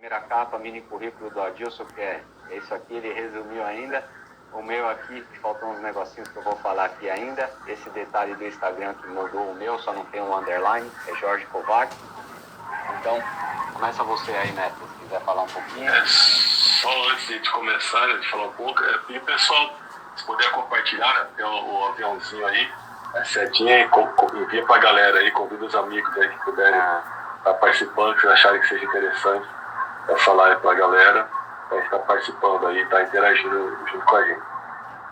Primeira capa, mini currículo do Adilson, que é isso aqui, ele resumiu ainda. O meu aqui, faltam uns negocinhos que eu vou falar aqui ainda. Esse detalhe do Instagram que mudou o meu, só não tem um underline, é Jorge Kovac. Então, começa você aí, Neto, se quiser falar um pouquinho. Só antes de começar, de falar um pouco, pedir o pessoal, se puder compartilhar, né, tem o aviãozinho aí, a setinha, envia pra galera aí, convida os amigos aí que puderem estar participando, que acharem que seja interessante essa live pra galera, pra estar participando aí, tá interagindo junto com a gente.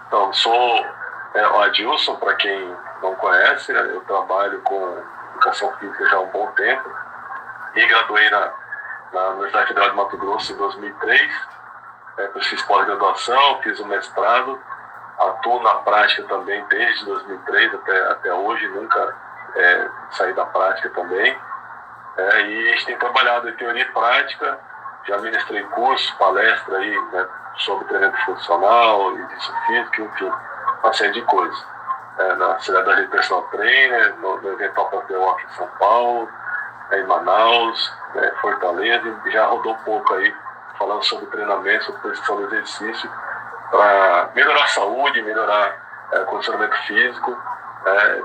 Então, sou o Adilson, para quem não conhece, né, eu trabalho com educação física já há um bom tempo, e graduei na Universidade Federal de Mato Grosso em 2003, fiz pós-graduação, fiz o mestrado, atuo na prática também desde 2003 até hoje, nunca saí da prática também, e a gente tem trabalhado em teoria e prática, já ministrei curso, palestra aí, né, sobre treinamento funcional, exercício físico, enfim, uma série de coisas. Na cidade da Rede Personal Trainer, no Eventual Walk em São Paulo, em Manaus, Fortaleza, e já rodou um pouco aí, falando sobre treinamento, sobre prescrição do exercício, para melhorar a saúde, melhorar o condicionamento físico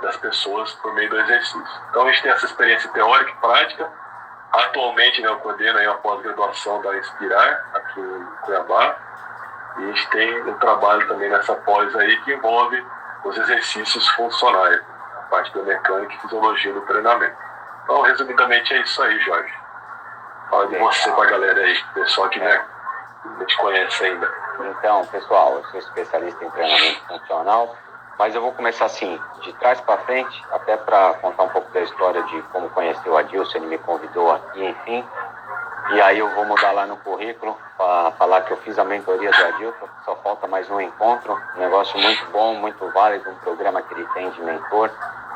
das pessoas por meio do exercício. Então a gente tem essa experiência teórica e prática. Atualmente, né, eu coordeno aí a pós-graduação da Inspirar, aqui em Cuiabá, e a gente tem um trabalho também nessa pós aí que envolve os exercícios funcionais, a parte da mecânica e fisiologia do treinamento. Então, resumidamente, é isso aí, Jorge. Fala de você pra galera aí, pessoal que não te conhece ainda. Então, pessoal, eu sou especialista em treinamento funcional, mas eu vou começar assim, de trás para frente, até para contar um pouco da história de como conheci o Adilson, ele me convidou aqui, enfim. E aí eu vou mudar lá no currículo para falar que eu fiz a mentoria do Adilson, só falta mais um encontro, um negócio muito bom, muito válido, um programa que ele tem de mentor,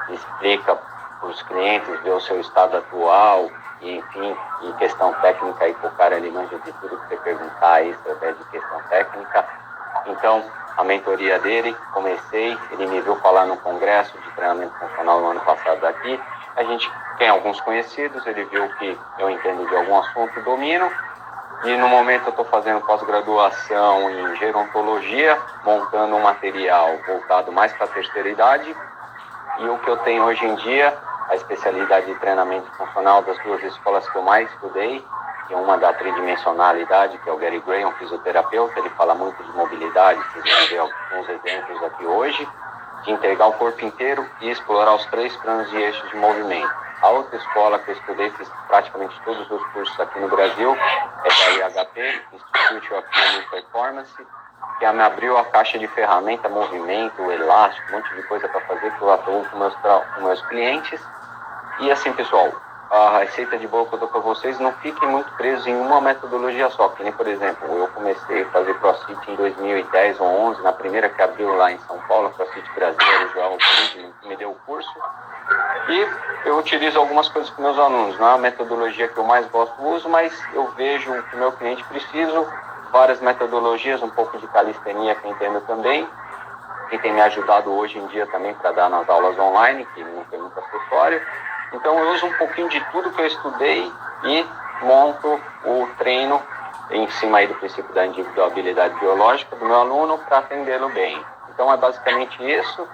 que explica para os clientes, ver o seu estado atual, e, enfim, em questão técnica, e o cara ele manja de tudo que você perguntar aí, através de questão técnica. Então, a mentoria dele, comecei, ele me viu falar no congresso de treinamento funcional no ano passado aqui, a gente tem alguns conhecidos, ele viu que eu entendo de algum assunto, domino, e no momento eu estou fazendo pós-graduação em gerontologia, montando um material voltado mais para a terceira idade, e o que eu tenho hoje em dia, a especialidade de treinamento funcional das duas escolas que eu mais estudei, que é uma da tridimensionalidade, que é o Gary Gray, um fisioterapeuta, ele fala muito de mobilidade, vocês vão ver alguns exemplos aqui hoje, de entregar o corpo inteiro e explorar os 3 planos de eixos de movimento. A outra escola que eu estudei, fiz praticamente todos os cursos aqui no Brasil, é da IHP, Institute of Human Performance, que me abriu a caixa de ferramenta, movimento, elástico, um monte de coisa para fazer, que eu atuo com meus clientes. E assim, pessoal, a receita de bolo que eu dou para vocês, não fiquem muito presos em uma metodologia só, que nem, por exemplo, eu comecei a fazer CrossFit em 2010 ou 11, na primeira que abriu lá em São Paulo, CrossFit Brasil, era o João Friedman que me deu o curso, e eu utilizo algumas coisas com meus alunos, não é a metodologia que eu mais gosto, uso, mas eu vejo que o meu cliente precisa, várias metodologias, um pouco de calistenia que eu entendo também, que tem me ajudado hoje em dia também para dar nas aulas online, que não tem muito acessório. Então eu uso um pouquinho de tudo que eu estudei e monto o treino em cima aí do princípio da individualidade biológica do meu aluno para atendê-lo bem. Então é basicamente isso.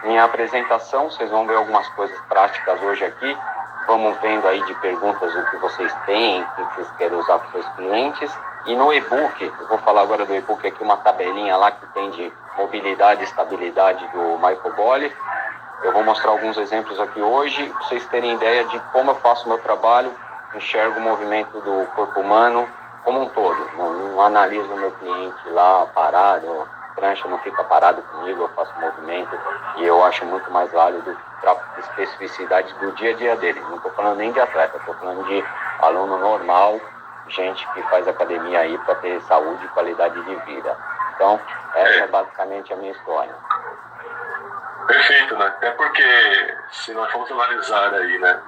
Minha apresentação, vocês vão ver algumas coisas práticas hoje aqui. Vamos vendo aí de perguntas o que vocês têm, o que vocês querem usar para os seus clientes. E no e-book, eu vou falar agora do e-book aqui, uma tabelinha lá que tem de mobilidade e estabilidade do Michael Bolle. Eu vou mostrar alguns exemplos aqui hoje, para vocês terem ideia de como eu faço o meu trabalho, enxergo o movimento do corpo humano como um todo. Não analiso o meu cliente lá parado, prancha não fica parado comigo, eu faço movimento, e eu acho muito mais válido para a especificidade do dia a dia dele. Não estou falando nem de atleta, estou falando de aluno normal, gente que faz academia aí para ter saúde e qualidade de vida. Então, essa é basicamente a minha história. Perfeito, né? Até porque, se nós formos analisar aí, né,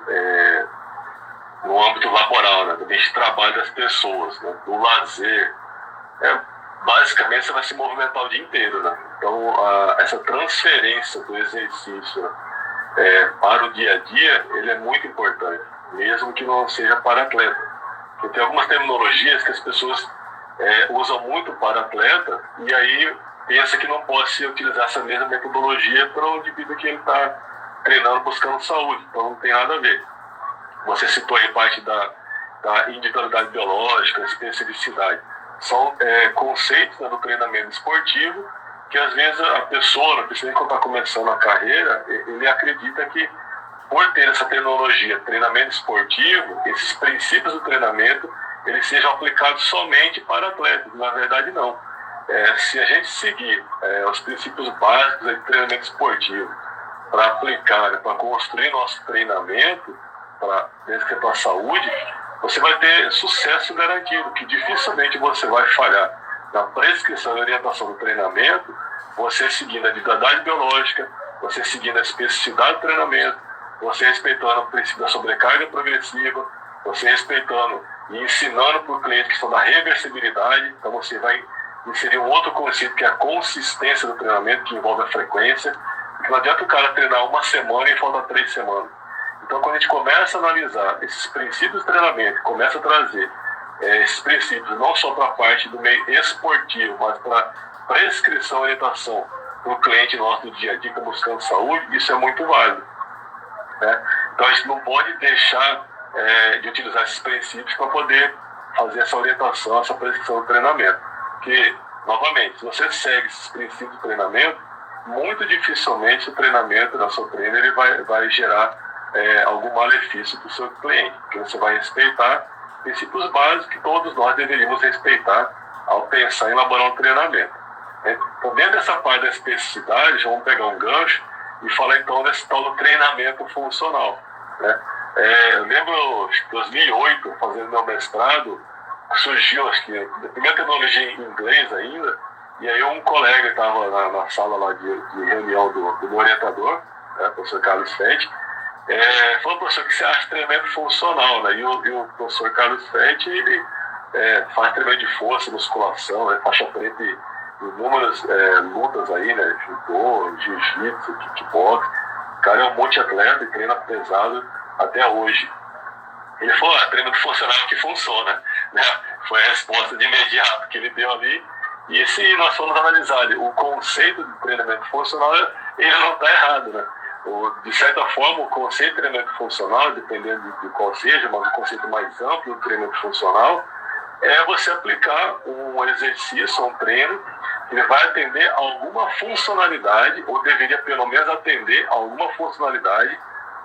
no âmbito laboral, né, do ambiente de trabalho das pessoas, né, do lazer, basicamente você vai se movimentar o dia inteiro, né? Então, essa transferência do exercício, né, para o dia a dia, ele é muito importante, mesmo que não seja para atleta. Porque tem algumas terminologias que as pessoas usam muito para atleta e aí pensa que não pode se utilizar essa mesma metodologia para o indivíduo que ele está treinando buscando saúde. Então não tem nada a ver. Você citou aí parte da individualidade biológica, especificidade. São conceitos, né, do treinamento esportivo que às vezes a pessoa, principalmente quando está começando a carreira, ele acredita que por ter essa terminologia, treinamento esportivo, esses princípios do treinamento, eles sejam aplicados somente para atletas. Na verdade, não. Se a gente seguir os princípios básicos de treinamento esportivo para aplicar, né, para construir nosso treinamento, desde que é para a saúde, você vai ter sucesso garantido, que dificilmente você vai falhar na prescrição e orientação do treinamento, você seguindo a individualidade biológica, você seguindo a especificidade do treinamento, você respeitando o princípio da sobrecarga progressiva, você respeitando e ensinando para o cliente a questão da reversibilidade. Então você vai inserir um outro conceito que é a consistência do treinamento, que envolve a frequência, porque não adianta o cara treinar uma semana e falta 3 semanas. Então quando a gente começa a analisar esses princípios de treinamento, começa a trazer esses princípios não só para a parte do meio esportivo, mas para prescrição e orientação para o cliente nosso do dia a dia buscando saúde, isso é muito válido, né? Então a gente não pode deixar de utilizar esses princípios para poder fazer essa orientação, essa prescrição do treinamento. Porque, novamente, se você segue esses princípios do treinamento, muito dificilmente o treinamento da sua treino ele vai gerar algum malefício para o seu cliente, porque você vai respeitar princípios básicos que todos nós deveríamos respeitar ao pensar em elaborar um treinamento. Então, dentro dessa parte da especificidade, já vamos pegar um gancho e falar então desse tal do treinamento funcional, né? Eu lembro, em 2008, fazendo meu mestrado, surgiu, acho que, a primeira tecnologia em inglês ainda, e aí um colega estava na sala lá de reunião do meu orientador, né, o professor Carlos Fett, falou: professor, o que você acha de treinamento funcional, né? E o professor Carlos Fett, ele faz treinamento de força, musculação, né, faixa preta em inúmeras lutas aí, né, judô, jiu-jitsu, kickbox. O cara é um multi-atleta e treina pesado até hoje. Ele falou: treinamento funcional que funciona, né? Foi a resposta de imediato que ele deu ali. E se nós formos analisar o conceito de treinamento funcional, ele não está errado, né? De certa forma, o conceito de treinamento funcional, dependendo de qual seja, mas o conceito mais amplo do treinamento funcional é você aplicar um exercício, um treino, que ele vai atender alguma funcionalidade, ou deveria pelo menos atender alguma funcionalidade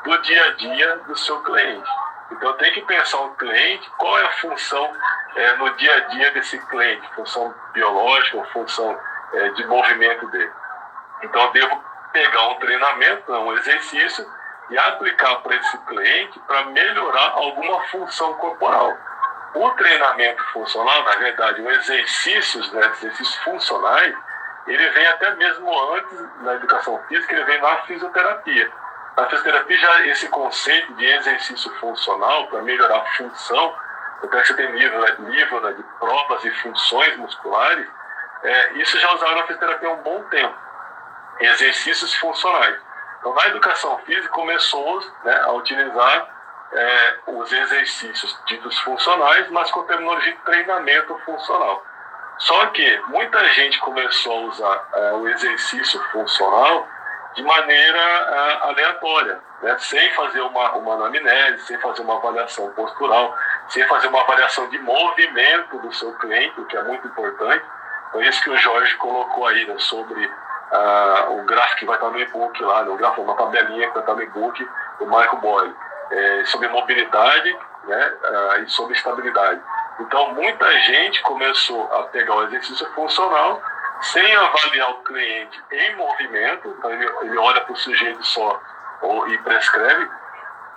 do dia a dia do seu cliente. Então tem que pensar o cliente, qual é a função no dia a dia desse cliente, função biológica ou função de movimento dele. Então eu devo pegar um treinamento, um exercício, e aplicar para esse cliente para melhorar alguma função corporal. O treinamento funcional, na verdade, os exercícios, né, exercícios funcionais, ele vem até mesmo antes, na educação física, ele vem na fisioterapia. Na fisioterapia, já esse conceito de exercício funcional para melhorar a função, até que você tem livro, né, de provas e funções musculares, isso já usaram na fisioterapia há um bom tempo. Exercícios funcionais. Então, na educação física, começou, né, a utilizar os exercícios ditos funcionais, mas com a terminologia de treinamento funcional. Só que muita gente começou a usar o exercício funcional de maneira aleatória, né? Sem fazer uma anamnese, sem fazer uma avaliação postural, sem fazer uma avaliação de movimento do seu cliente, o que é muito importante. Então, isso que o Jorge colocou aí, né, sobre o gráfico que vai estar no e-book lá, né, uma tabelinha que vai estar no e-book do Michael Boyle, sobre mobilidade, né, e sobre estabilidade. Então, muita gente começou a pegar o exercício funcional sem avaliar o cliente em movimento. Então ele olha para o sujeito só e prescreve.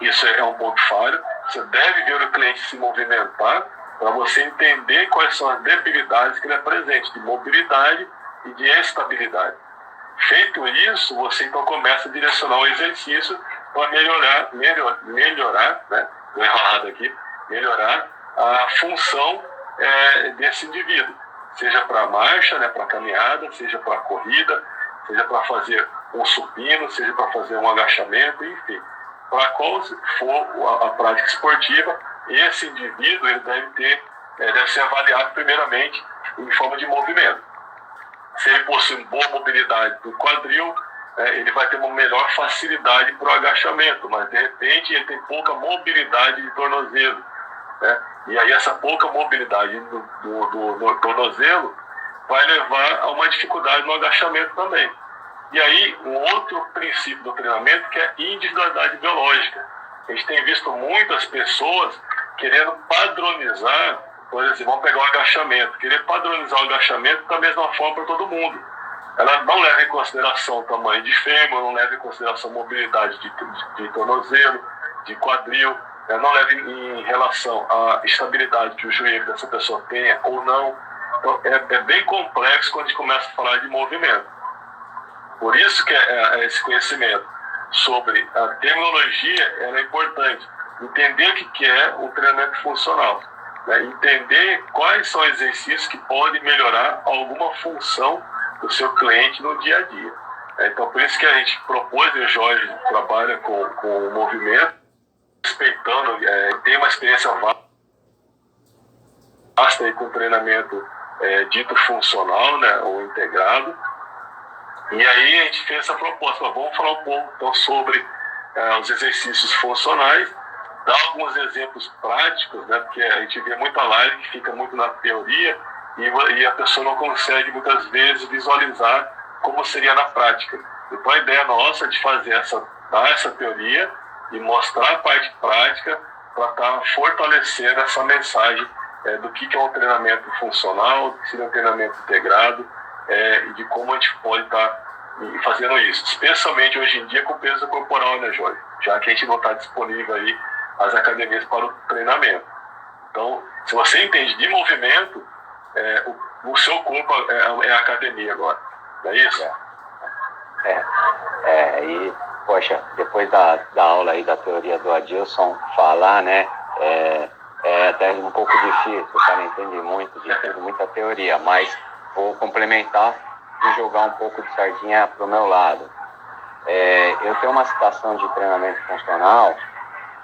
Isso é um ponto falho. Você deve ver o cliente se movimentar para você entender quais são as debilidades que ele apresenta, de mobilidade e de estabilidade. Feito isso, você então começa a direcionar o exercício para melhorar, né, melhorar a função desse indivíduo, seja para marcha, né, para caminhada, seja para corrida, seja para fazer um supino, seja para fazer um agachamento, enfim, para qual for a prática esportiva, esse indivíduo ele deve ser avaliado primeiramente em forma de movimento. Se ele possui boa mobilidade do quadril, ele vai ter uma melhor facilidade para o agachamento, mas de repente ele tem pouca mobilidade de tornozelo, né? E aí essa pouca mobilidade do tornozelo vai levar a uma dificuldade no agachamento também. E aí um outro princípio do treinamento que é a individualidade biológica. A gente tem visto muitas pessoas querendo padronizar, por exemplo, vamos pegar o agachamento, querer padronizar o agachamento da mesma forma para todo mundo. Ela não leva em consideração o tamanho de fêmur, não leva em consideração a mobilidade de tornozelo, de quadril, não leva em relação à estabilidade que o joelho dessa pessoa tenha ou não. Então, é bem complexo quando a gente começa a falar de movimento. Por isso que esse conhecimento sobre a terminologia é importante. Entender o que é o treinamento funcional, né? Entender quais são os exercícios que podem melhorar alguma função do seu cliente no dia a dia. Então, por isso que a gente propôs, e o Jorge trabalha com o movimento, respeitando, tem uma experiência vasta aí com o treinamento dito funcional, né, ou integrado. E aí a gente fez essa proposta, vamos falar um pouco então, sobre os exercícios funcionais, dar alguns exemplos práticos, né, porque a gente vê muita live que fica muito na teoria e a pessoa não consegue muitas vezes visualizar como seria na prática. Então a ideia nossa é de dar essa teoria e mostrar a parte prática para estar fortalecendo essa mensagem do que é um treinamento funcional, do que seria um treinamento integrado, e de como a gente pode estar fazendo isso, especialmente hoje em dia com peso corporal, né, Jorge? Já que a gente não está disponível aí as academias para o treinamento. Então, se você entende de movimento, o seu corpo é a academia agora, não é isso? E, poxa, depois da aula aí da teoria do Adilson falar, né, é até um pouco difícil, o cara entende muito de tudo, muita teoria, mas vou complementar e jogar um pouco de sardinha para o meu lado. Eu tenho uma citação de treinamento funcional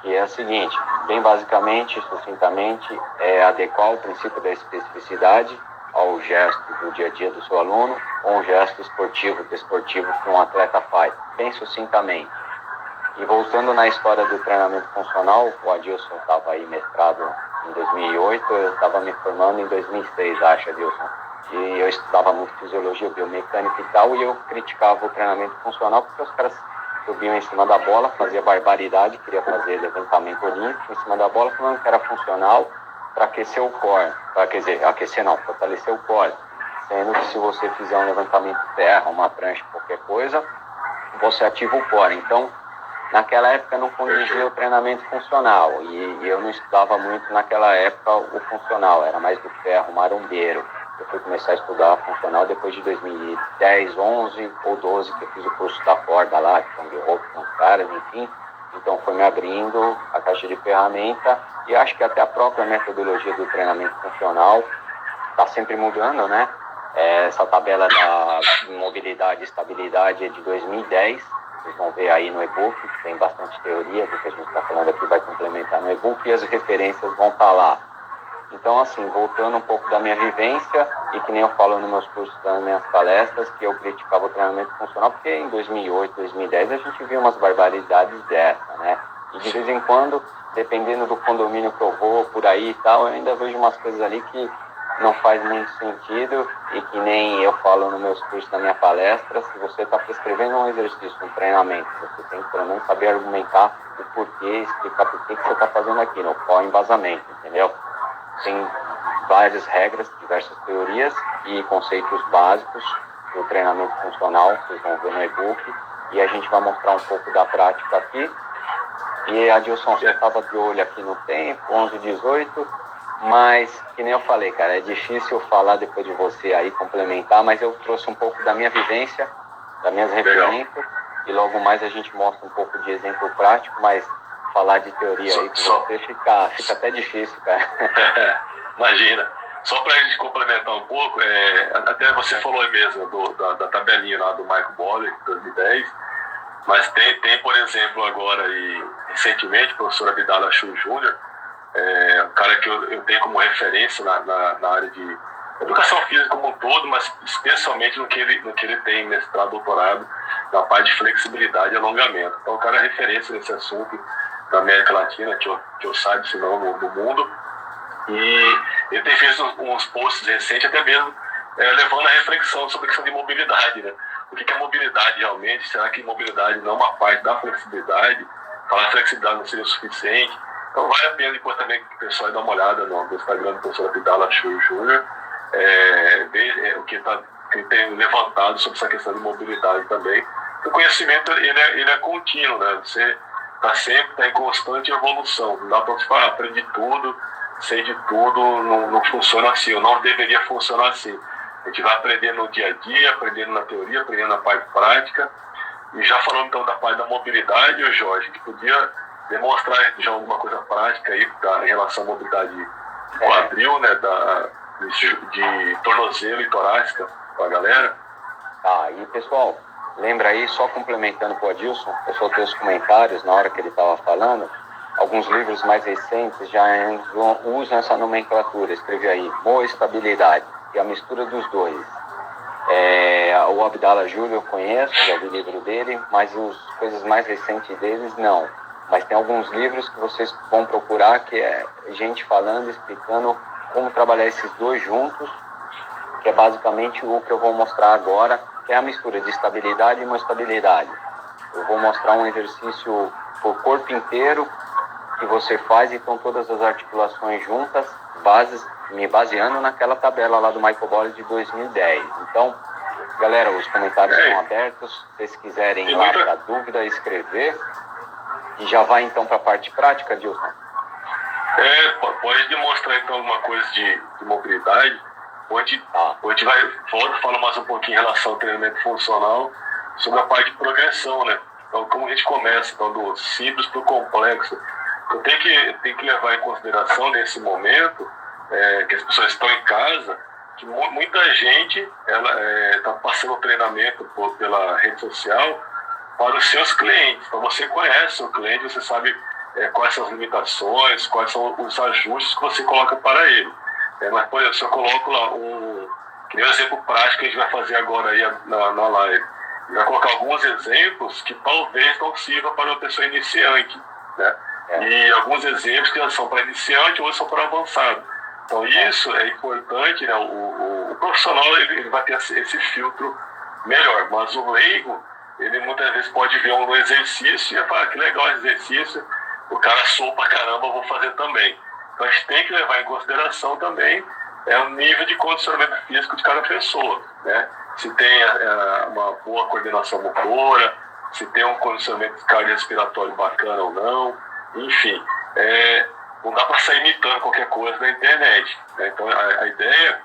que é a seguinte, bem basicamente, sucintamente, é adequar o princípio da especificidade ao gesto do dia a dia do seu aluno ou um gesto esportivo, desportivo que um atleta faz, bem sucintamente. E voltando na história do treinamento funcional, o Adilson estava aí mestrado em 2008, eu estava me formando em 2006, acho, Adilson. E eu estudava muito fisiologia, biomecânica e tal, e eu criticava o treinamento funcional porque os caras subiam em cima da bola, fazia barbaridade, queria fazer levantamento olímpico em cima da bola, falando que era funcional para aquecer o core. Quer dizer, aquecer não, fortalecer o core. Sendo que se você fizer um levantamento de terra, uma prancha, qualquer coisa, você ativa o core. Então, naquela época não conduzia o treinamento funcional, e eu não estudava muito naquela época o funcional, era mais do ferro, marombeiro. Eu fui começar a estudar funcional depois de 2010, 11 ou 12, que eu fiz o curso da corda lá, que são de roupa com os caras, enfim. Então foi me abrindo a caixa de ferramenta e acho que até a própria metodologia do treinamento funcional está sempre mudando, né? Essa tabela da mobilidade e estabilidade é de 2010, vocês vão ver aí no e-book, que tem bastante teoria, do que a gente está falando aqui vai complementar no e-book e as referências vão estar lá. Então, assim, voltando um pouco da minha vivência, e que nem eu falo nos meus cursos, nas minhas palestras, que eu criticava o treinamento funcional, porque em 2008, 2010, a gente via umas barbaridades dessa, né? E de vez em quando, dependendo do condomínio que eu vou, por aí e tal, eu ainda vejo umas coisas ali que não faz muito sentido, e que nem eu falo nos meus cursos, na minha palestra, se você está prescrevendo um exercício, um treinamento, você tem que pelo menos saber argumentar o porquê, explicar por que você está fazendo aquilo, qual é o embasamento, entendeu? Tem várias regras, diversas teorias e conceitos básicos do treinamento funcional, vocês vão ver no e-book, e a gente vai mostrar um pouco da prática aqui. E Adilson, você estava de olho aqui no tempo, 11h18, mas, que nem eu falei, cara, é difícil falar depois de você aí, complementar, mas eu trouxe um pouco da minha vivência, das minhas referências, e logo mais a gente mostra um pouco de exemplo prático, mas falar de teoria aí com você fica até difícil, cara. Imagina. Só para a gente complementar um pouco, até você falou aí mesmo da tabelinha lá do Michael Boller, de 2010, mas tem, por exemplo, agora, e recentemente, o professor Abdallah Chu Jr., um cara que eu tenho como referência na área de educação física como um todo, mas especialmente no que ele tem mestrado, doutorado, na parte de flexibilidade e alongamento. Então, o cara é referência nesse assunto na América Latina, que eu saiba, se não no mundo. E ele tem feito uns posts recentes, até mesmo levando a reflexão sobre a questão de mobilidade, né? O que é mobilidade realmente? Será que mobilidade não é uma parte da flexibilidade? Falar flexibilidade não seria o suficiente? Então vale a pena depois também que o pessoal dar uma olhada no Instagram do professor Abdallah Chou Jr., ver o que ele tem levantado sobre essa questão de mobilidade também. O conhecimento ele é contínuo, né? Você está em constante evolução. Não dá para você falar, aprendi tudo, sei de tudo, não funciona assim, ou não deveria funcionar assim. A gente vai aprendendo no dia a dia, aprendendo na teoria, aprendendo na parte prática. E já falando então da parte da mobilidade, Jorge, que podia demonstrar já alguma coisa prática aí em relação à mobilidade de quadril, né, de tornozelo e torácica para a galera. Tá, e pessoal, lembra aí, só complementando com o Adilson, eu soltei os comentários na hora que ele estava falando, alguns livros mais recentes já usam essa nomenclatura, escrevi aí, moestabilidade, que é a mistura dos dois. O Abdallah Júnior eu conheço, já vi o livro dele, mas as coisas mais recentes deles não. Mas tem alguns livros que vocês vão procurar, que é gente falando, explicando como trabalhar esses dois juntos, que é basicamente o que eu vou mostrar agora, que é a mistura de estabilidade e moestabilidade. Eu vou mostrar um exercício por corpo inteiro que você faz e com todas as articulações juntas, me baseando naquela tabela lá do Michael Bolles de 2010. Então, galera, os comentários estão abertos, se vocês quiserem ir lá para dúvida, escrever. E já vai então para a parte prática, Dilson? Pode demonstrar então alguma coisa de mobilidade. Hoje vai falar mais um pouquinho em relação ao treinamento funcional, sobre a parte de progressão, né? Então, como a gente começa então, do simples para o complexo. Eu tenho que levar em consideração nesse momento que as pessoas estão em casa, que muita gente está passando o treinamento pela rede social para os seus clientes. Então você conhece o cliente, você sabe quais são as limitações, quais são os ajustes que você coloca para ele. Mas, por exemplo, se eu coloco lá que nem um exemplo prático que a gente vai fazer agora aí na live, vai colocar alguns exemplos que talvez não sirvam para uma pessoa iniciante, né? E alguns exemplos que são para iniciante ou são para avançado. Então isso é importante, né? O profissional ele vai ter esse filtro melhor, mas o leigo, ele muitas vezes pode ver um exercício e falar, que legal esse exercício, o cara soa pra caramba, eu vou fazer também. Então a gente tem que levar em consideração também o nível de condicionamento físico de cada pessoa, né? Se tem uma boa coordenação motora, se tem um condicionamento cardiorrespiratório bacana ou não, enfim, não dá para sair imitando qualquer coisa na internet, né? Então a ideia,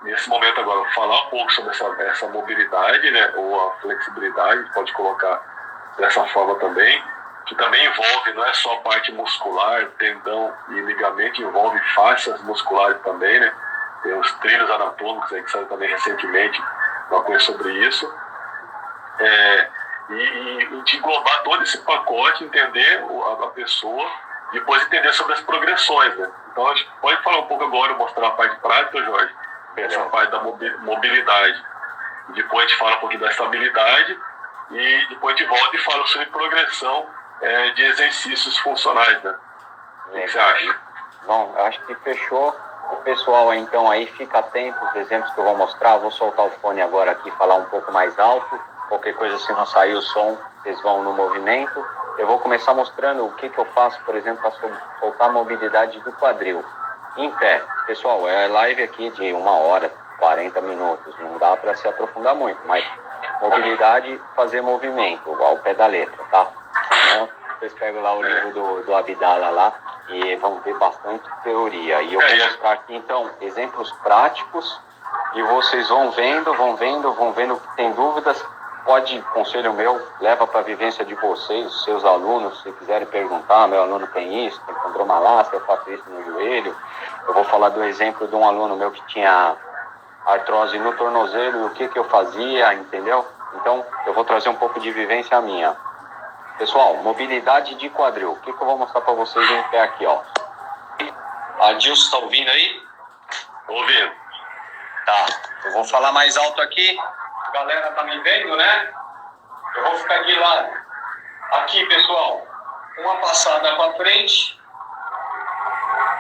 nesse momento agora, falar um pouco sobre essa mobilidade, né, ou a flexibilidade, pode colocar dessa forma também, que também envolve, não é só a parte muscular, tendão e ligamento, envolve fáscias musculares também, né? Tem os trilhos anatômicos aí que saiu também recentemente uma coisa sobre isso. E de englobar todo esse pacote, entender a pessoa, depois entender sobre as progressões, né? Então a gente pode falar um pouco agora, mostrar a parte prática, Jorge, essa parte da mobilidade. Depois a gente fala um pouquinho da estabilidade e depois a gente volta e fala sobre progressão de exercícios funcionais, né? O que você acha? Bom, eu acho que fechou. O pessoal então aí fica atento aos exemplos que eu vou mostrar. Vou soltar o fone agora aqui, falar um pouco mais alto. Qualquer coisa, se não sair o som, vocês vão no movimento. Eu vou começar mostrando o que eu faço, por exemplo, para soltar a mobilidade do quadril. Em pé. Pessoal, é live aqui de 1 hora, 40 minutos. Não dá para se aprofundar muito, mas mobilidade, fazer movimento, igual o pé da letra, tá? Senão, vocês pegam lá o livro do Abdallah lá e vão ter bastante teoria. E eu vou mostrar aqui, então, exemplos práticos e vocês vão vendo que tem dúvidas. Pode, conselho meu, leva para a vivência de vocês, os seus alunos, se quiserem perguntar, meu aluno tem isso, tem condromalácia, eu faço isso no joelho. Eu vou falar do exemplo de um aluno meu que tinha artrose no tornozelo e o que eu fazia, entendeu? Então, eu vou trazer um pouco de vivência minha. Pessoal, mobilidade de quadril. O que eu vou mostrar para vocês em pé aqui, ó. Adilson, tá ouvindo aí? Ouvindo. Tá, eu vou falar mais alto aqui. A galera tá me vendo, né? Eu vou ficar de lado. Aqui, pessoal, uma passada para frente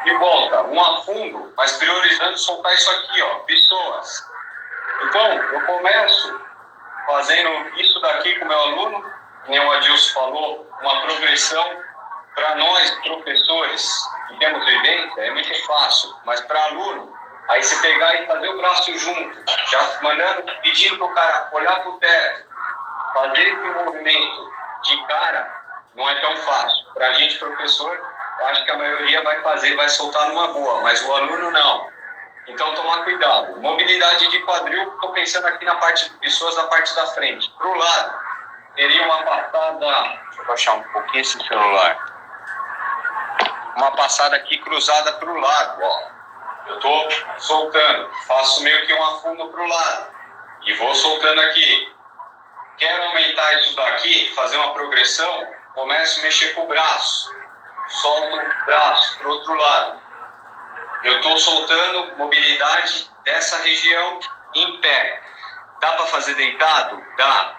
e volta. Um a fundo, mas priorizando soltar isso aqui, ó, pessoas. Então, eu começo fazendo isso daqui com o meu aluno, como o Adilson falou, uma progressão. Para nós, professores, que temos vivência, é muito fácil, mas para aluno, aí você pegar e fazer o braço junto, já mandando, pedindo para o cara olhar para o teto, fazer esse movimento de cara, não é tão fácil. Para a gente, professor, eu acho que a maioria vai fazer, vai soltar numa boa, mas o aluno não. Então, tomar cuidado. Mobilidade de quadril, estou pensando aqui na parte de pessoas, na parte da frente. Para o lado, teria uma passada, deixa eu baixar um pouquinho esse celular. Uma passada aqui cruzada para o lado, ó. Eu estou soltando, faço meio que um afundo para o lado e vou soltando aqui. Quero aumentar isso daqui, fazer uma progressão, começo a mexer com o braço, solto o braço para o outro lado. Eu estou soltando mobilidade dessa região em pé. Dá para fazer deitado? Dá.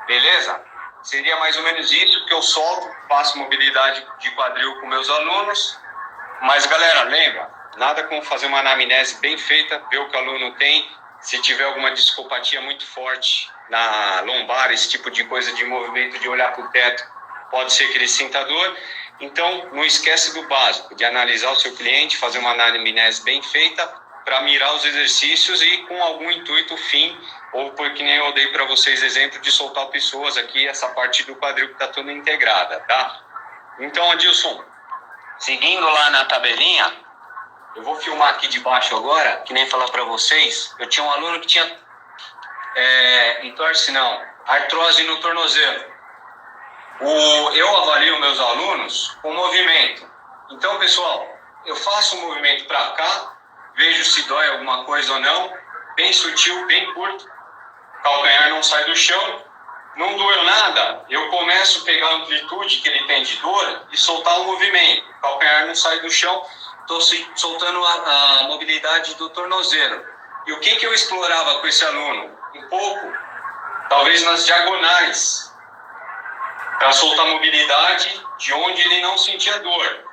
Beleza? Seria mais ou menos isso que eu solto, faço mobilidade de quadril com meus alunos. Mas, galera, lembra, nada como fazer uma anamnese bem feita, ver o que o aluno tem. Se tiver alguma discopatia muito forte na lombar, esse tipo de coisa de movimento, de olhar para o teto, pode ser que ele sinta dor. Então, não esquece do básico, de analisar o seu cliente, fazer uma anamnese bem feita para mirar os exercícios e com algum intuito, fim, ou porque nem eu dei para vocês exemplo de soltar pessoas aqui, essa parte do quadril que está toda integrada, tá? Então, Adilson, seguindo lá na tabelinha, eu vou filmar aqui de baixo agora, que nem falar para vocês, eu tinha um aluno que tinha artrose no tornozelo. Eu avalio meus alunos com movimento. Então, pessoal, eu faço um movimento para cá, vejo se dói alguma coisa ou não, bem sutil, bem curto, calcanhar não sai do chão, não doeu nada, eu começo a pegar a amplitude que ele tem de dor e soltar o movimento, calcanhar não sai do chão, estou soltando a mobilidade do tornozelo. E o que eu explorava com esse aluno? Um pouco, talvez nas diagonais, para soltar a mobilidade de onde ele não sentia dor.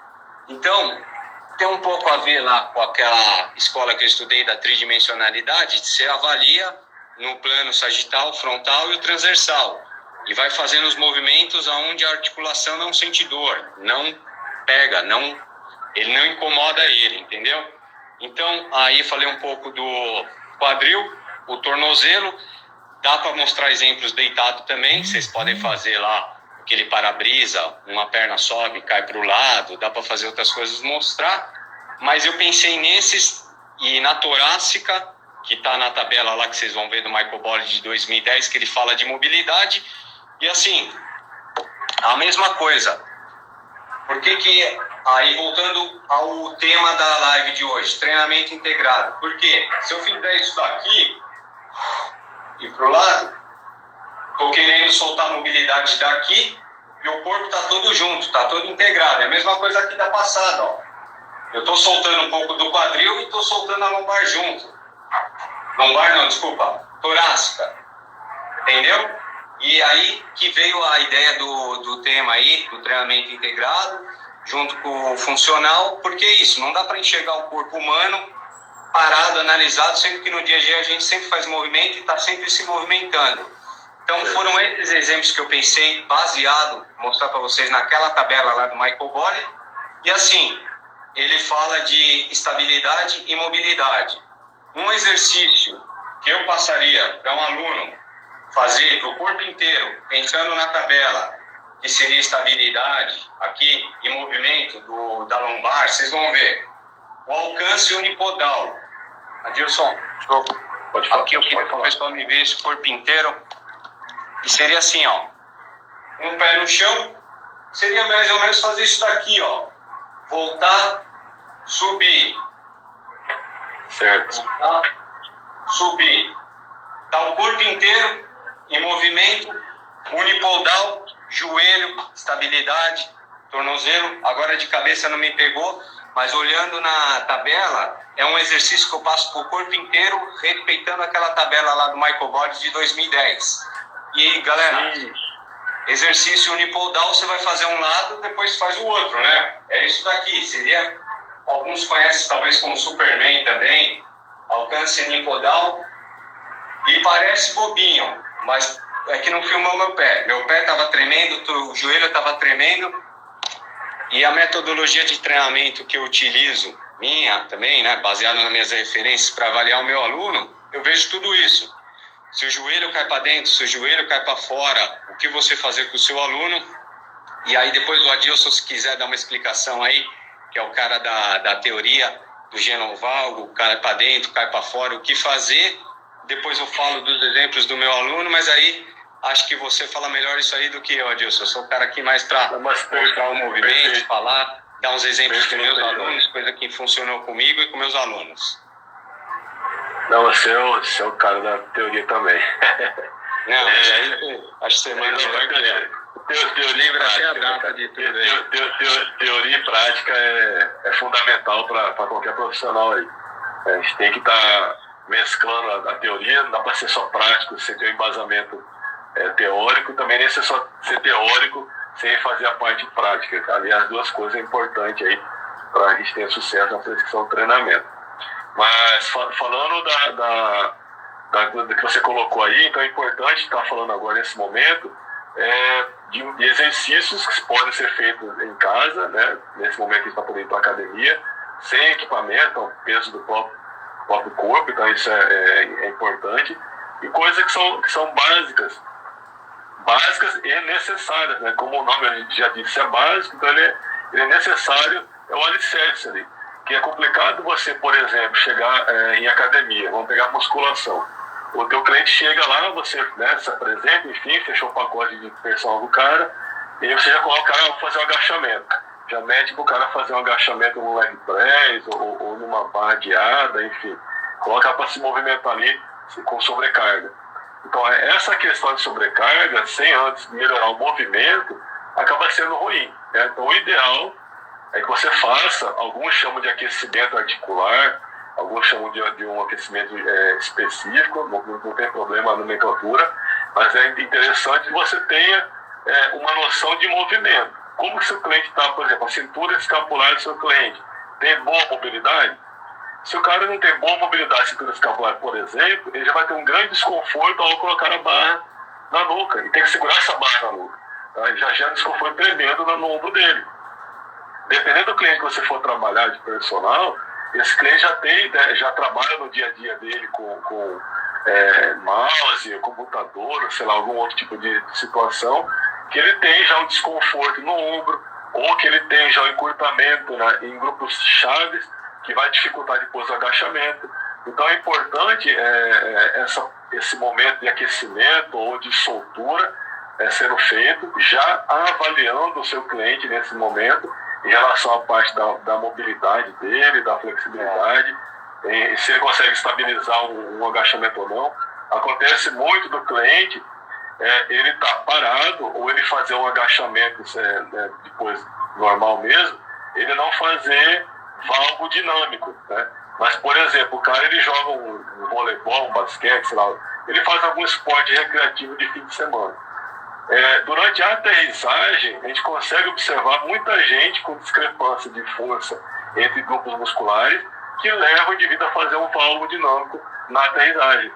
Então, tem um pouco a ver lá com aquela escola que eu estudei da tridimensionalidade, você avalia no plano sagital, frontal e o transversal, e vai fazendo os movimentos aonde a articulação não sente dor, não pega, ele não incomoda ele, entendeu? Então, aí falei um pouco do quadril, o tornozelo, dá para mostrar exemplos deitado também, vocês podem fazer lá aquele para-brisa, uma perna sobe, cai para o lado, dá para fazer outras coisas, mostrar, mas eu pensei nesses, e na torácica, que está na tabela lá que vocês vão ver do Michael Bolle de 2010, que ele fala de mobilidade, e assim, a mesma coisa. Por que aí voltando ao tema da live de hoje, treinamento integrado, porque se eu fizer isso daqui, e pro lado, estou querendo soltar a mobilidade daqui, meu corpo está todo junto, está todo integrado, é a mesma coisa aqui da passada, ó. Eu estou soltando um pouco do quadril e estou soltando a lombar junto. Lombar não, desculpa, torácica. Entendeu? E aí que veio a ideia do tema aí, do treinamento integrado, junto com o funcional, porque é isso, não dá para enxergar o corpo humano parado, analisado, sendo que no dia a dia a gente sempre faz movimento e está sempre se movimentando. Então foram esses exemplos que eu pensei, baseado, mostrar para vocês naquela tabela lá do Michael Bolle, e assim, ele fala de estabilidade e mobilidade. Um exercício que eu passaria para um aluno fazer para o corpo inteiro, pensando na tabela, que seria estabilidade aqui e movimento da lombar, vocês vão ver o alcance unipodal. Adilson, pode falar. Aqui eu queria que o pessoal me veja esse corpo inteiro. E seria assim, ó, um pé no chão, seria mais ou menos fazer isso daqui, ó, voltar, subir, certo? Voltar, subir, tá o corpo inteiro em movimento, unipodal, joelho, estabilidade, tornozelo, agora de cabeça não me pegou, mas olhando na tabela, é um exercício que eu passo para o corpo inteiro, respeitando aquela tabela lá do Michael Body de 2010. E, galera, exercício unipull down, você vai fazer um lado, depois faz o outro, né? É isso daqui, seria... Alguns conhecem talvez como Superman também, alcance unipull down, e parece bobinho, mas é que não filmou meu pé. Meu pé estava tremendo, o joelho estava tremendo, e a metodologia de treinamento que eu utilizo, minha também, né, baseada nas minhas referências para avaliar o meu aluno, eu vejo tudo isso. Se o joelho cai para dentro, se o joelho cai para fora, o que você fazer com o seu aluno. E aí depois o Adilson, se quiser dar uma explicação aí, que é o cara da teoria do genovalgo, cai para dentro, cai para fora, o que fazer. Depois eu falo dos exemplos do meu aluno, mas aí acho que você fala melhor isso aí do que eu, Adilson. Eu sou o cara aqui mais para mostrar o movimento, falar, dar uns exemplos com meus alunos, coisa que funcionou comigo e com meus alunos. Não, você é o cara da teoria também. Não, mas aí acho que você manda melhor que eu. Teoria e prática, de tudo aí. Teoria e prática é fundamental para qualquer profissional aí. A gente tem que estar mesclando a teoria, não dá para ser só prático, sem ter um embasamento teórico, também nem ser só ser teórico sem fazer a parte prática. Ali as duas coisas é importante aí para a gente ter sucesso na prescrição do treinamento. Mas falando do que você colocou aí, então é importante estar falando agora nesse momento de exercícios que podem ser feitos em casa, né? Nesse momento a gente está podendo ir para a academia, sem equipamento, o peso do próprio corpo, então isso é importante, e coisas que são básicas e necessárias, né? Como o nome a gente já disse, é básico, então ele é necessário, é o alicerce ali, que é complicado você, por exemplo, chegar em academia, vamos pegar musculação, o teu cliente chega lá, você, né, se apresenta, enfim, fechou o pacote de personal do cara, e aí você já coloca o cara a fazer um agachamento. Já mete para o cara fazer um agachamento no leg press ou numa barra guiada, enfim. Coloca para se movimentar ali com sobrecarga. Então, essa questão de sobrecarga, sem antes melhorar o movimento, acaba sendo ruim, né? Então, o ideal é que você faça, alguns chamam de aquecimento articular, alguns chamam de um aquecimento específico, não tem problema a nomenclatura, mas é interessante que você tenha uma noção de movimento. Como que seu cliente está, por exemplo, a cintura escapular do seu cliente tem boa mobilidade? Se o cara não tem boa mobilidade, cintura escapular, por exemplo, ele já vai ter um grande desconforto ao colocar a barra na nuca, e tem que segurar essa barra na nuca. Tá? Já gera desconforto tremendo no ombro dele. Dependendo do cliente que você for trabalhar de personal, esse cliente já trabalha no dia a dia dele com mouse, computador, sei lá, algum outro tipo de situação, que ele tem já um desconforto no ombro, ou que ele tem já um encurtamento, né, em grupos chaves, que vai dificultar depois o agachamento. Então é importante esse momento de aquecimento ou de soltura sendo feito, já avaliando o seu cliente nesse momento, em relação à parte da mobilidade dele, da flexibilidade, se ele consegue estabilizar um agachamento ou não. Acontece muito do cliente ele estar parado, ou ele fazer um agachamento depois normal mesmo, ele não fazer valgo dinâmico, né? Mas, por exemplo, o cara ele joga um voleibol, um basquete, sei lá, ele faz algum esporte recreativo de fim de semana. Durante a aterrissagem, a gente consegue observar muita gente com discrepância de força entre grupos musculares que leva o indivíduo a fazer um valgo dinâmico na aterrissagem.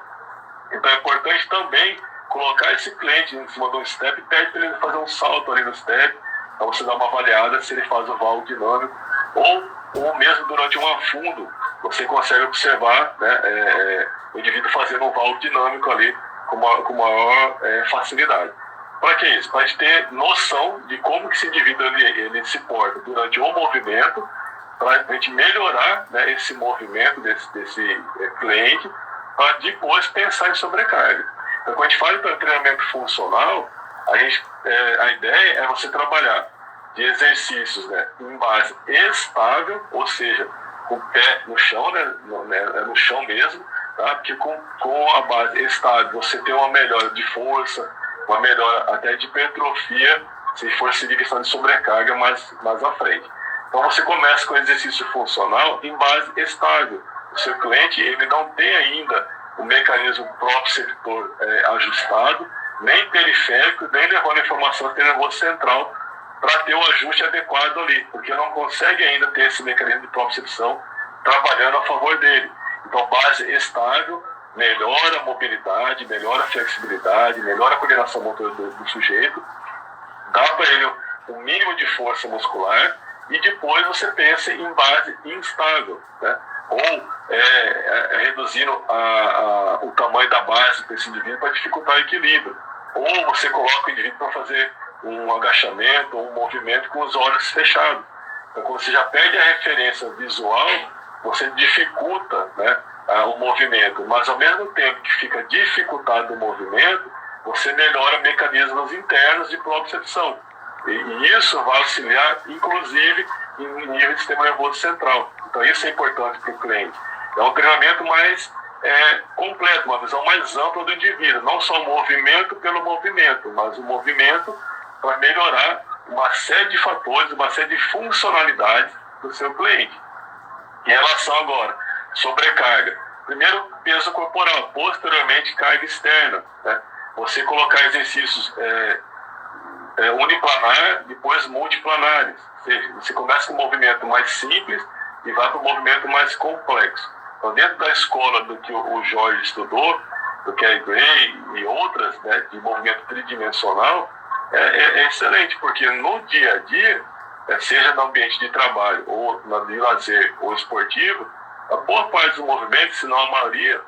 Então é importante também colocar esse cliente em cima de um step e pede para ele fazer um salto ali no step, para você dar uma avaliada se ele faz o valgo dinâmico, ou mesmo durante um afundo, você consegue observar, né, o indivíduo fazendo um valgo dinâmico ali com maior facilidade. Para que isso? Para a gente ter noção de como que esse indivíduo ele se porta durante o movimento, para a gente melhorar, né, esse movimento desse cliente, para depois pensar em sobrecarga. Então, quando a gente fala de treinamento funcional, a ideia é você trabalhar de exercícios, né, em base estável, ou seja, com o pé no chão, né, no chão mesmo, tá? Porque com a base estável você tem uma melhora de força, uma melhora até de hipertrofia, se for seguir questão de sobrecarga mais à frente. Então você começa com exercício funcional em base estável. O seu cliente ele não tem ainda o mecanismo proprioceptor ajustado, nem periférico, nem levando a informação até o nervoso central para ter o ajuste adequado ali, porque não consegue ainda ter esse mecanismo de propriocepção trabalhando a favor dele. Então, base estável, melhora a mobilidade, melhora a flexibilidade, melhora a coordenação motora do sujeito, dá para ele um mínimo de força muscular e depois você pensa em base instável, né? Ou reduzindo o tamanho da base para esse indivíduo para dificultar o equilíbrio. Ou você coloca o indivíduo para fazer um agachamento ou um movimento com os olhos fechados. Então, quando você já perde a referência visual, você dificulta, né, o movimento, mas ao mesmo tempo que fica dificultado o movimento, você melhora mecanismos internos de propriocepção. E isso vai auxiliar, inclusive, em nível de sistema nervoso central. Então, isso é importante para o cliente. É um treinamento mais completo, uma visão mais ampla do indivíduo. Não só o movimento pelo movimento, mas o movimento para melhorar uma série de fatores, uma série de funcionalidades do seu cliente. Em relação agora, sobrecarga. Primeiro, peso corporal. Posteriormente, carga externa, né? Você colocar exercícios uniplanar, depois multiplanares. Ou seja, você começa com um movimento mais simples e vai para um movimento mais complexo. Então, dentro da escola do que o Jorge estudou, do Kerry Gray e outras, né, de movimento tridimensional, é excelente, porque no dia a dia, seja no ambiente de trabalho, ou de lazer, ou esportivo, a boa parte dos movimentos, se não a maioria,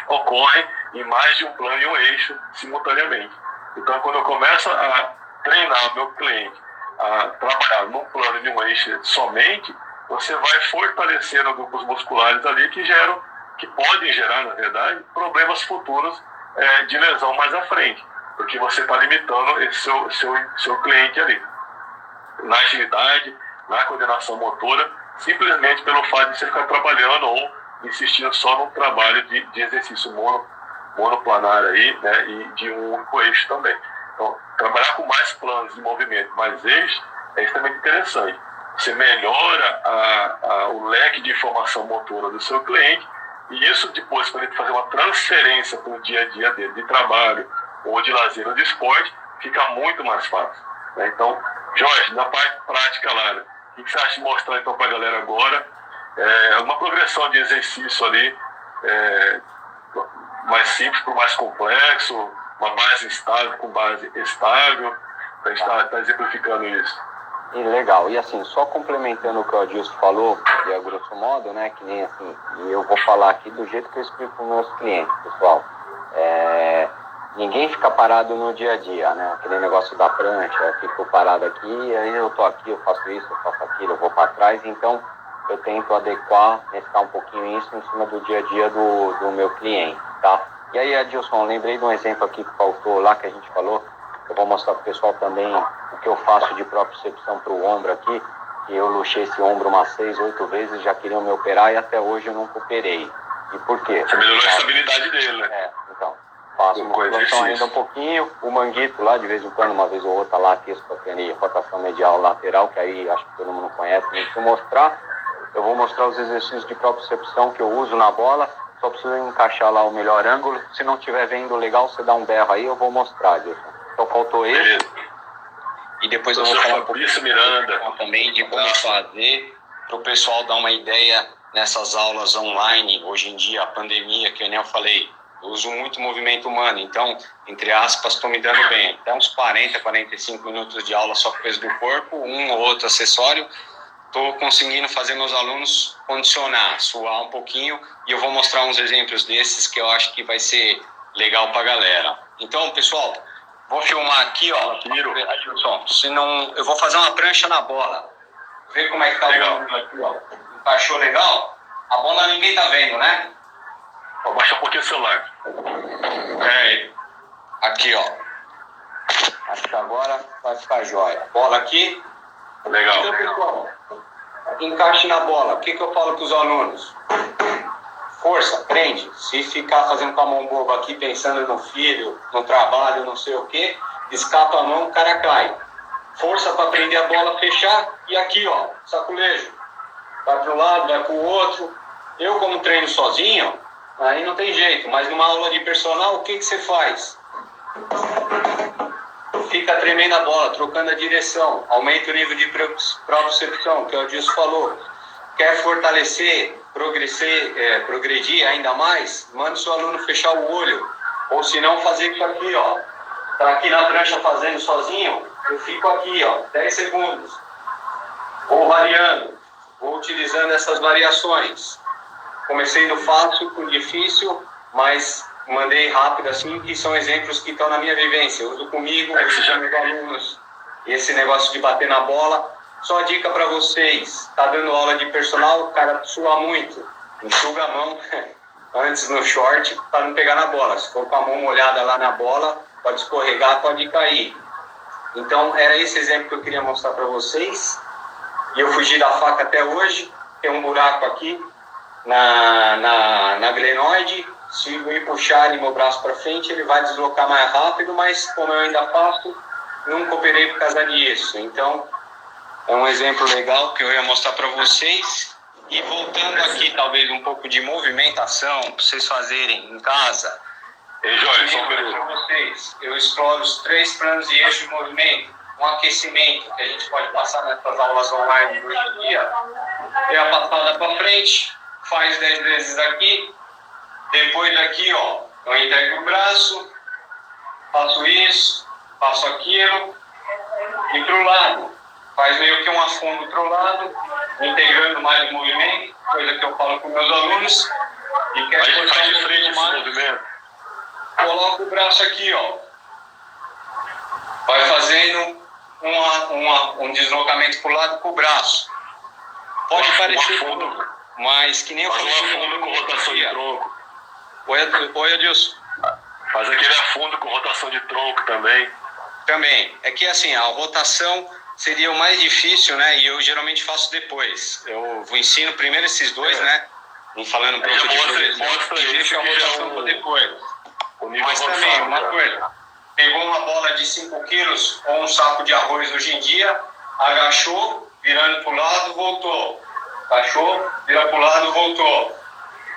ocorre em mais de um plano e um eixo simultaneamente. Então, quando eu começo a treinar o meu cliente a trabalhar num plano e um eixo somente, você vai fortalecendo grupos musculares ali que podem gerar, na verdade, problemas futuros de lesão mais à frente, porque você está limitando esse seu cliente ali. Na agilidade, na coordenação motora, simplesmente pelo fato de você ficar trabalhando ou insistindo só num trabalho de exercício monoplanar aí, né, e de um único eixo também. Então, trabalhar com mais planos de movimento, mais eixos, é extremamente interessante. Você melhora o leque de informação motora do seu cliente e isso depois, quando ele fazer uma transferência para o dia a dia dele, de trabalho ou de lazer ou de esporte, fica muito mais fácil, né? Então, Jorge, na parte prática lá, né, o que você acha de mostrar então para a galera agora? Uma progressão de exercício ali, mais simples para o mais complexo, uma base instável com base estável, para a gente estar exemplificando isso. E legal, e assim, só complementando o que o Adilson falou, e a grosso modo, né, que nem assim, e eu vou falar aqui do jeito que eu explico para os meus clientes, pessoal. Ninguém fica parado no dia a dia, né, aquele negócio da prancha, eu fico parado aqui, aí eu tô aqui, eu faço isso, eu faço aquilo, eu vou para trás, então eu tento adequar, mesclar um pouquinho isso em cima do dia a dia do meu cliente, tá? E aí, Adilson, eu lembrei de um exemplo aqui que faltou lá, que a gente falou, eu vou mostrar para o pessoal também o que eu faço de propriocepção para o ombro aqui, que eu luxei esse ombro umas 6, 8 vezes, já queriam me operar e até hoje eu nunca operei. E por quê? Você melhorou a estabilidade dele, né? Então, faço musculação ainda um pouquinho, o manguito lá, de vez em quando, uma vez ou outra lá, aqueço para treinar rotação medial lateral, que aí acho que todo mundo conhece, nem preciso mostrar. Eu vou mostrar os exercícios de propriocepção que eu uso na bola, só preciso encaixar lá o melhor ângulo. Se não estiver vendo legal, você dá um berro aí, eu vou mostrar, Adilson. Só faltou esse. Beleza. E depois eu vou falar um pouquinho também de como fazer, para o pessoal dar uma ideia nessas aulas online. Hoje em dia, a pandemia, que eu falei, eu uso muito movimento humano, então, entre aspas, estou me dando bem. Até uns 40, 45 minutos de aula só com o peso do corpo, um ou outro acessório. Estou conseguindo fazer meus alunos condicionar, suar um pouquinho, e eu vou mostrar uns exemplos desses que eu acho que vai ser legal para a galera. Então, pessoal, vou filmar aqui, ó, Adilson, senão eu vou fazer uma prancha na bola. Vê como é que tá o ângulo aqui, ó. Encaixou legal? A bola ninguém tá vendo, né? Vou baixar um pouquinho o celular. Aqui, ó. Acho que agora vai ficar jóia. Bola aqui. Legal. Então, pessoal, encaixe na bola. O que eu falo para os alunos? Força, prende. Se ficar fazendo com a mão boba aqui, pensando no filho, no trabalho, não sei o quê, escapa a mão, o cara cai. força para prender a bola, fechar, e aqui, ó, saculejo. Vai para um lado, vai para o outro. Eu, como treino sozinho, aí não tem jeito, mas numa aula de personal, o que você faz? Fica tremendo a bola, trocando a direção, aumenta o nível de propriocepção, que o Adilson falou. Quer fortalecer, progredir ainda mais, manda o seu aluno fechar o olho, ou se não, fazer isso aqui, ó. Tá aqui na prancha fazendo sozinho, eu fico aqui, ó, 10 segundos. Vou variando, vou utilizando essas variações. Comecei no fácil, com difícil, mas mandei rápido assim, que são exemplos que estão na minha vivência. Eu uso comigo, uso com meus alunos. E esse negócio de bater na bola. Só dica para vocês, tá dando aula de personal, o cara sua muito. Enxuga a mão antes no short para não pegar na bola. Se for com a mão molhada lá na bola, pode escorregar, pode cair. Então, era esse exemplo que eu queria mostrar para vocês. E eu fugi da faca até hoje. Tem um buraco aqui na glenoide. Se eu ir puxar meu braço para frente, ele vai deslocar mais rápido, mas como eu ainda faço, nunca operei por causa disso. Então, é um exemplo legal que eu ia mostrar para vocês. E voltando aqui, talvez um pouco de movimentação, para vocês fazerem em casa. Jorge, para vocês, eu exploro os 3 planos de eixo de movimento. Um aquecimento, que a gente pode passar nessas aulas online hoje em dia. É a passada para frente, faz 10 vezes aqui. Depois daqui, ó, eu integro o braço, faço isso, faço aquilo, e pro lado. Faz meio que um afundo pro lado, integrando mais o movimento, coisa que eu falo com meus alunos. E quer faz de frente esse movimento. Coloca o braço aqui, ó. Vai fazendo um deslocamento pro lado com o braço. Pode parecer pouco, mas que nem eu falei. Faz um afundo com rotação de tronco. Oi, Adilson. Faz aquele afundo com rotação de tronco também. Também. É que assim, a rotação seria o mais difícil, né? E eu geralmente faço depois. Eu ensino primeiro esses dois, né? Não falando um pouco de progressão, e deixo a rotação para depois. Mas também, uma coisa. Pegou uma bola de 5 quilos ou um saco de arroz hoje em dia, agachou, virando para o lado, voltou. Agachou, vira para o lado, voltou.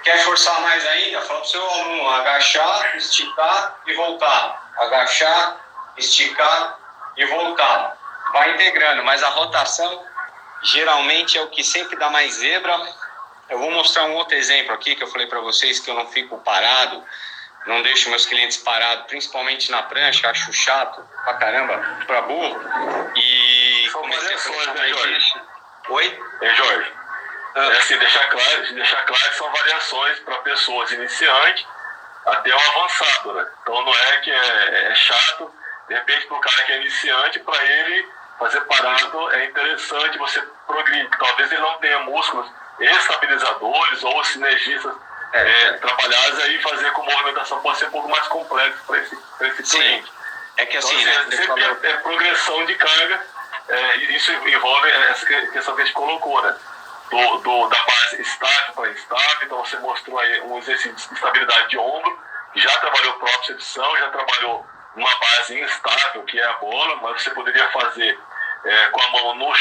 Quer forçar mais ainda? Fala para o seu aluno agachar, esticar e voltar. Agachar, esticar e voltar. Vai integrando, mas a rotação geralmente é o que sempre dá mais zebra. Eu vou mostrar um outro exemplo aqui que eu falei para vocês que eu não fico parado, não deixo meus clientes parados, principalmente na prancha, acho chato pra caramba, pra burro. E são comecei a variações, né, Jorge? Oi? Jorge? Assim, deixar claro que são variações para pessoas iniciantes até o avançado, né? Então não é que é chato, de repente para o cara que é iniciante, para ele fazer parado é interessante você progredir. Talvez ele não tenha músculos estabilizadores ou sinergistas trabalhados aí, fazer com movimentação pode ser um pouco mais complexo para esse cliente. É que assim, então, né? Sempre é progressão de carga, isso envolve essa questão que a gente colocou, né? Da base estável para instável. Então você mostrou aí um exercício de estabilidade de ombro, já trabalhou propriocepção, já trabalhou uma base instável, que é a bola, mas você poderia fazer com a mão no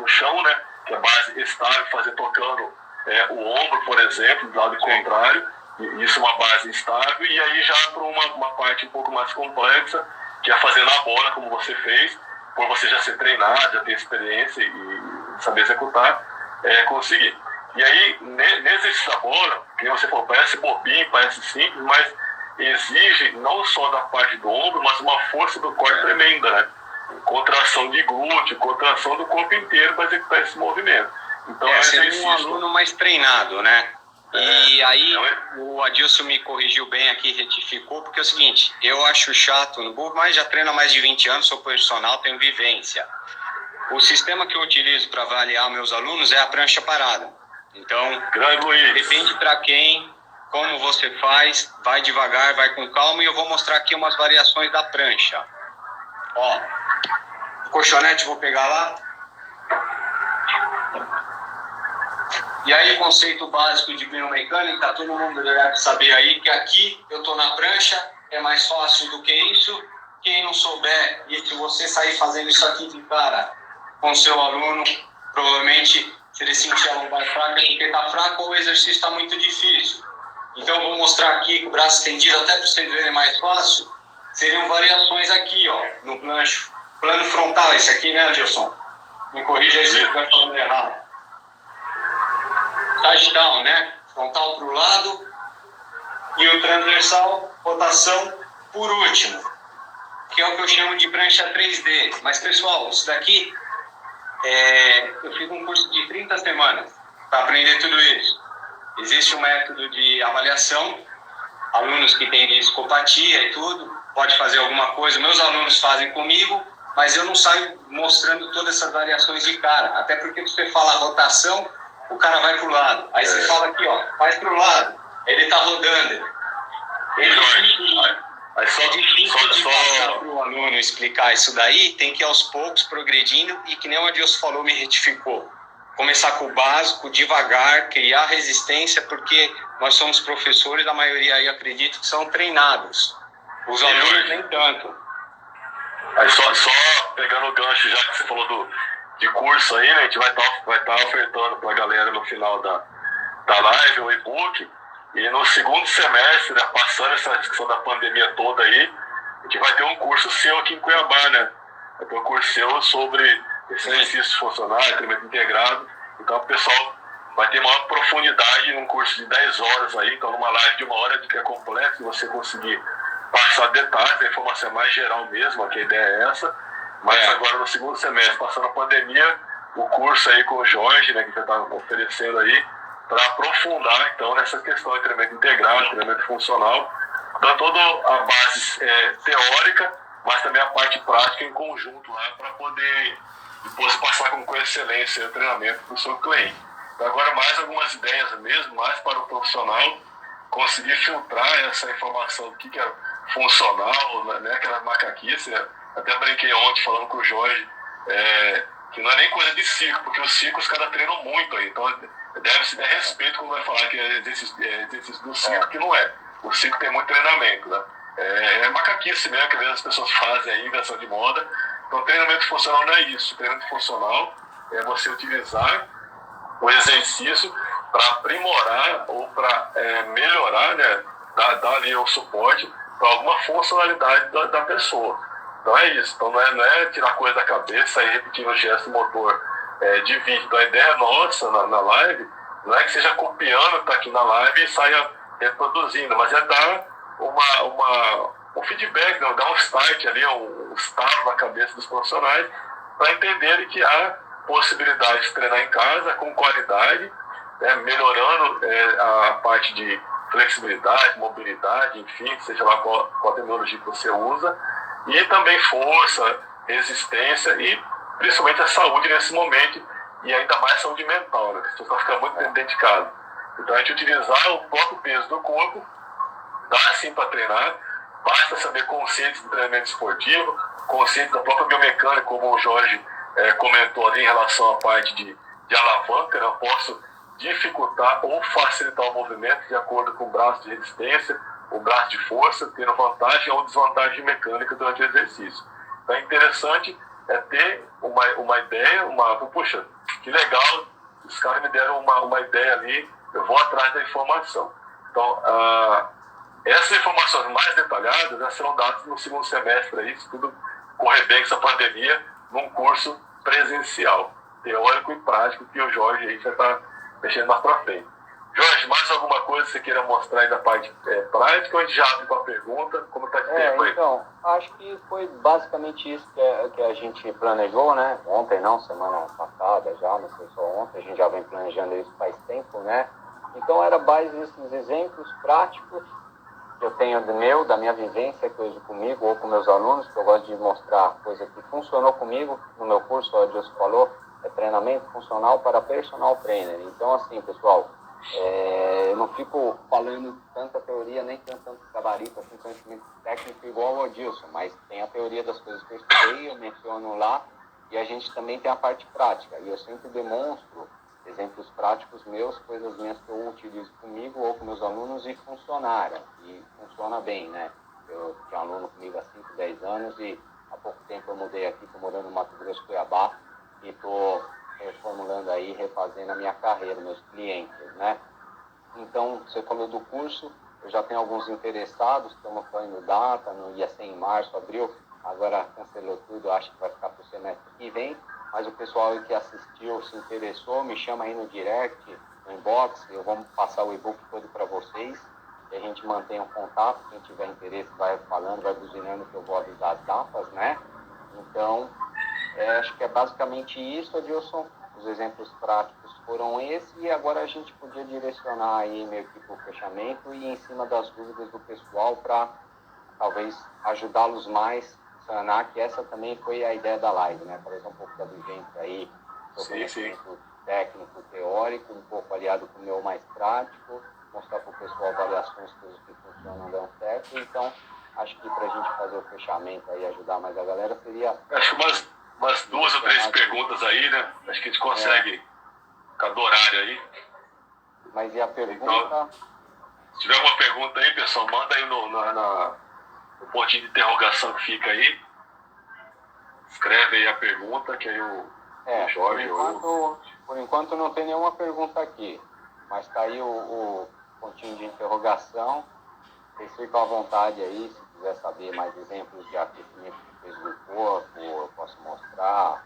chão, né? Que é a base estável, fazer tocando o ombro, por exemplo, do lado contrário, isso é uma base estável, e aí já para uma parte um pouco mais complexa, que é fazer na bola, como você fez, por você já ser treinado, já ter experiência e saber executar, conseguir. E aí, nesse exercício da bola, que você falou, parece bobinho, parece simples, mas exige não só da parte do ombro, mas uma força do corpo tremenda, né? Contração de glúteo, contração do corpo inteiro para executar esse movimento. Então, seria um aluno mais treinado, né? E aí, o Adilson me corrigiu bem aqui, retificou, porque é o seguinte, eu acho chato no burro, mas já treino há mais de 20 anos, sou personal, tenho vivência. O sistema que eu utilizo para avaliar meus alunos é a prancha parada. Então, depende para quem, como você faz, vai devagar, vai com calma, e eu vou mostrar aqui umas variações da prancha. Ó, colchonete vou pegar lá. E aí, conceito básico de biomecânica, todo mundo deve saber aí que aqui eu estou na prancha, é mais fácil do que isso. quem não souber, e se você sair fazendo isso aqui de cara com o seu aluno, provavelmente, se ele sentir a lombar fraca, é porque está fraco ou o exercício está muito difícil. Então, eu vou mostrar aqui com o braço estendido, até para vocês verem mais fácil, seriam variações aqui, ó, no plancho. Plano frontal, esse aqui, né, Adilson? Me corrija aí se eu estiver falando errado. Sagital, né? Frontal para o lado. E o transversal, rotação por último. Que é o que eu chamo de prancha 3D. Mas, pessoal, isso daqui, eu fiz um curso de 30 semanas para aprender tudo isso. Existe um método de avaliação. Alunos que têm discopatia e tudo, pode fazer alguma coisa. Meus alunos fazem comigo, mas eu não saio mostrando todas essas variações de cara. Até porque você fala rotação, o cara vai pro lado. Aí você fala aqui, ó, vai pro lado. Ele tá rodando. É difícil de passar pro aluno explicar isso daí, tem que ir aos poucos progredindo e que nem o Adilson falou, me retificou. Começar com o básico, devagar, criar resistência, porque nós somos professores, a maioria aí acredito que são treinados. Os alunos nem tanto. Aí só pegando o gancho, já que você falou de curso aí, né? A gente vai estar ofertando para a galera no final da live o e-book. E no segundo semestre, né, passando essa discussão da pandemia toda aí, a gente vai ter um curso seu aqui em Cuiabá, né? Vai ter um curso seu sobre exercícios funcionais, treinamento integrado. Então o pessoal vai ter maior profundidade num curso de 10 horas aí. Então numa live de 1 hora que é complexo, você conseguir passar detalhes, a informação é mais geral mesmo, que a ideia é essa. Mas agora no segundo semestre, passando a pandemia, o curso aí com o Jorge, né, que já está oferecendo aí, para aprofundar então nessa questão de treinamento integrado, treinamento funcional, dando toda a base teórica, mas também a parte prática em conjunto lá, para poder depois passar com excelência o treinamento para o seu cliente. Então agora mais algumas ideias mesmo, mais para o profissional conseguir filtrar essa informação do que é funcional, né, aquela macaquice. Até brinquei ontem falando com o Jorge, que não é nem coisa de circo, porque os circos os caras treinam muito aí, então deve-se dar respeito quando vai falar que é exercício do circo, que não é. O circo tem muito treinamento, né? É macaquice mesmo, que às vezes as pessoas fazem aí, invenção de moda. Então treinamento funcional não é isso. Treinamento funcional é você utilizar o exercício para aprimorar ou para melhorar, né? Dar ali o suporte para alguma funcionalidade da pessoa. Então é isso. Então não é tirar coisa da cabeça e repetindo o gesto motor de vídeo. Então a ideia nossa na live não é que seja copiando o que está aqui na live e saia reproduzindo, mas é dar um feedback, né? Dar um start ali, um estalo na cabeça dos profissionais para entenderem que há possibilidade de treinar em casa com qualidade, né? Melhorando a parte de flexibilidade, mobilidade, enfim, seja lá qual a tecnologia que você usa, e também força, resistência e principalmente a saúde nesse momento, e ainda mais saúde mental, né? Que as pessoas ficam muito dedicadas. Então a gente utilizar o próprio peso do corpo, dá sim para treinar, basta saber conceitos de treinamento esportivo, conceitos da própria biomecânica, como o Jorge comentou ali em relação à parte de alavanca, né? Eu posso dificultar ou facilitar o movimento de acordo com o braço de resistência, o braço de força, tendo vantagem ou desvantagem mecânica durante o exercício. Então é interessante ter uma ideia, puxa, que legal, os caras me deram uma ideia ali, eu vou atrás da informação. Então, essas informações mais detalhadas serão dadas no segundo semestre, aí, se tudo correr bem com essa pandemia, num curso presencial, teórico e prático, que o Jorge aí já está mexendo mais para frente. Jorge, mais alguma coisa que você queira mostrar aí da parte prática, ou a gente já abre para a pergunta? Como está de tempo aí? Então, acho que foi basicamente isso que a gente planejou, né? Ontem não, semana passada já, não foi só ontem, a gente já vem planejando isso faz tempo, né? Então, era base desses exemplos práticos que eu tenho da minha vivência, que eu uso comigo ou com meus alunos, que eu gosto de mostrar coisa que funcionou comigo no meu curso, o Adilson falou, é treinamento funcional para personal trainer. Então, assim, pessoal, eu não fico falando tanta teoria, nem tanto gabarito, assim, conhecimento técnico igual ao Adilson, mas tem a teoria das coisas que eu estudei, eu menciono lá, e a gente também tem a parte prática, e eu sempre demonstro exemplos práticos meus, coisas minhas que eu utilizo comigo ou com meus alunos e funcionaram, e funciona bem, né? Eu tinha aluno comigo há 5, 10 anos e há pouco tempo eu mudei aqui, estou morando no Mato Grosso, Cuiabá, e estou reformulando aí, refazendo a minha carreira, meus clientes, né? Então, você falou do curso, eu já tenho alguns interessados, estamos falando data, ia ser em março, abril, agora cancelou tudo, acho que vai ficar para o semestre que vem, mas o pessoal aí que assistiu, se interessou, me chama aí no direct, no inbox, eu vou passar o e-book todo para vocês, e a gente mantém um contato, quem tiver interesse vai falando, vai buzinando que eu vou avisar as datas, né? Então, acho que é basicamente isso, Adilson. Os exemplos práticos foram esses e agora a gente podia direcionar aí meio que para o fechamento e em cima das dúvidas do pessoal para talvez ajudá-los mais a sanar, que essa também foi a ideia da live, né? Trazer um pouco da vivência aí, do conhecimento técnico, teórico, um pouco aliado com o meu mais prático, mostrar para o pessoal variações, coisas que funcionam, dão certo. Então, acho que para a gente fazer o fechamento aí, ajudar mais a galera, seria... Acho que umas 2 ou 3 perguntas aí, né? Acho que a gente consegue cada horário aí. Mas e a pergunta? Então, se tiver alguma pergunta aí, pessoal, manda aí no pontinho de interrogação que fica aí. Escreve aí a pergunta, que aí o Jorge... Por enquanto não tem nenhuma pergunta aqui, mas está aí o pontinho de interrogação. Vocês ficam à vontade aí, se quiser saber mais exemplos de aquecimento que fez do corpo, eu posso mostrar.